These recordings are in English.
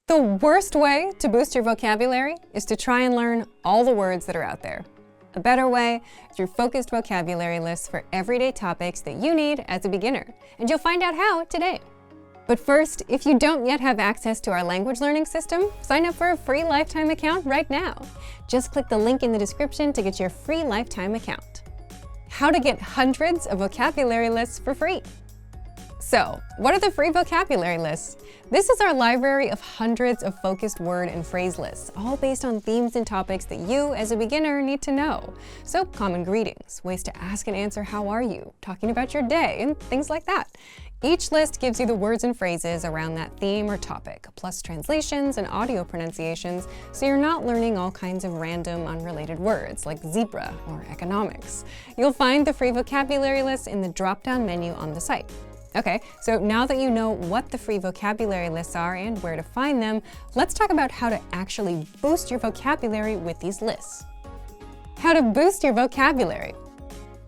The worst way to boost your vocabulary is to try and learn all the words that are out there. A better way is through focused vocabulary lists for everyday topics that you need as a beginner, and you'll find out how today. But first, if you don't yet have access to our language learning system, sign up for a free lifetime account right now. Just click the link in the description to get your free lifetime account. How to get hundreds of vocabulary lists for free. So, what are the free vocabulary lists? This is our library of hundreds of focused word and phrase lists, all based on themes and topics that you, as a beginner, need to know. So, common greetings, ways to ask and answer how are you, talking about your day, and things like that. Each list gives you the words and phrases around that theme or topic, plus translations and audio pronunciations, so you're not learning all kinds of random, unrelated words like zebra or economics. You'll find the free vocabulary list in the drop-down menu on the site. Okay, so now that you know what the free vocabulary lists are and where to find them, let's talk about how to actually boost your vocabulary with these lists. How to boost your vocabulary.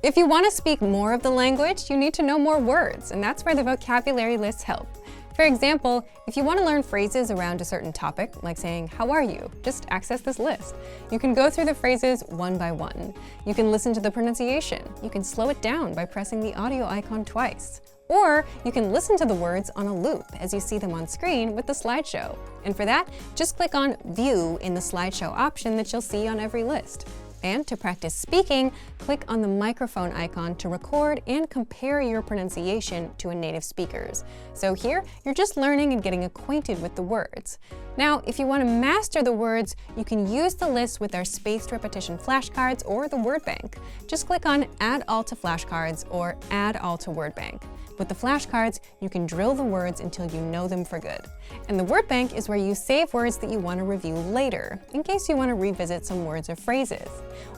If you want to speak more of the language, you need to know more words, and that's where the vocabulary lists help. For example, if you want to learn phrases around a certain topic, like saying, "How are you?" just access this list. You can go through the phrases one by one. You can listen to the pronunciation. You can slow it down by pressing the audio icon twice. Or you can listen to the words on a loop as you see them on screen with the slideshow. And for that, just click on View in the slideshow option that you'll see on every list. And to practice speaking, click on the microphone icon to record and compare your pronunciation to a native speaker's. So here, you're just learning and getting acquainted with the words. Now, if you want to master the words, you can use the list with our spaced repetition flashcards or the word bank. Just click on Add All to Flashcards or Add All to Word Bank. With the flashcards, you can drill the words until you know them for good. And the word bank is where you save words that you want to review later, in case you want to revisit some words or phrases.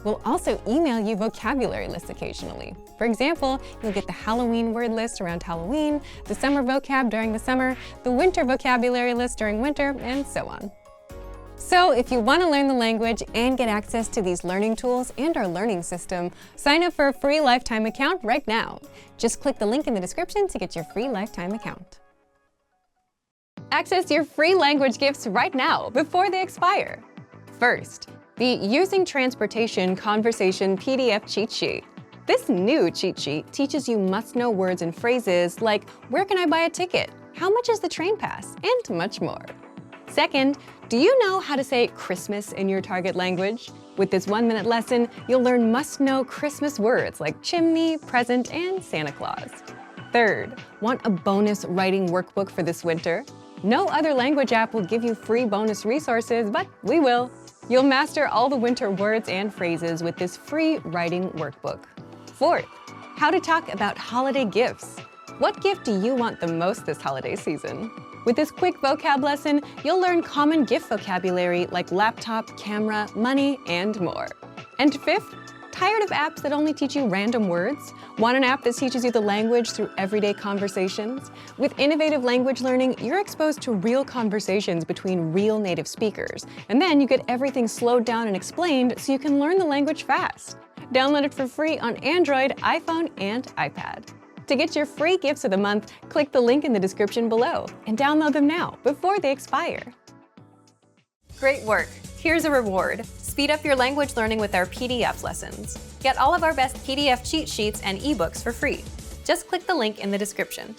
We'll also email you vocabulary lists occasionally. For example, you'll get the Halloween word list around Halloween, the summer vocab during the summer, the winter vocabulary list during winter, and so on. So if you want to learn the language and get access to these learning tools and our learning system, sign up for a free lifetime account right now. Just click the link in the description to get your free lifetime account. Access your free language gifts right now before they expire. First, the Using Transportation Conversation PDF cheat sheet. This new cheat sheet teaches you must-know words and phrases like where can I buy a ticket, how much is the train pass, and much more. Second, do you know how to say Christmas in your target language? With this 1-minute lesson, you'll learn must-know Christmas words like chimney, present, and Santa Claus. Third, want a bonus writing workbook for this winter? No other language app will give you free bonus resources, but we will. You'll master all the winter words and phrases with this free writing workbook. Fourth, how to talk about holiday gifts. What gift do you want the most this holiday season? With this quick vocab lesson, you'll learn common gift vocabulary like laptop, camera, money, and more. And fifth, tired of apps that only teach you random words? Want an app that teaches you the language through everyday conversations? With innovative language learning, you're exposed to real conversations between real native speakers. And then you get everything slowed down and explained so you can learn the language fast. Download it for free on Android, iPhone, and iPad. To get your free gifts of the month, click the link in the description below and download them now before they expire. Great work! Here's a reward. Speed up your language learning with our PDF lessons. Get all of our best PDF cheat sheets and ebooks for free. Just click the link in the description.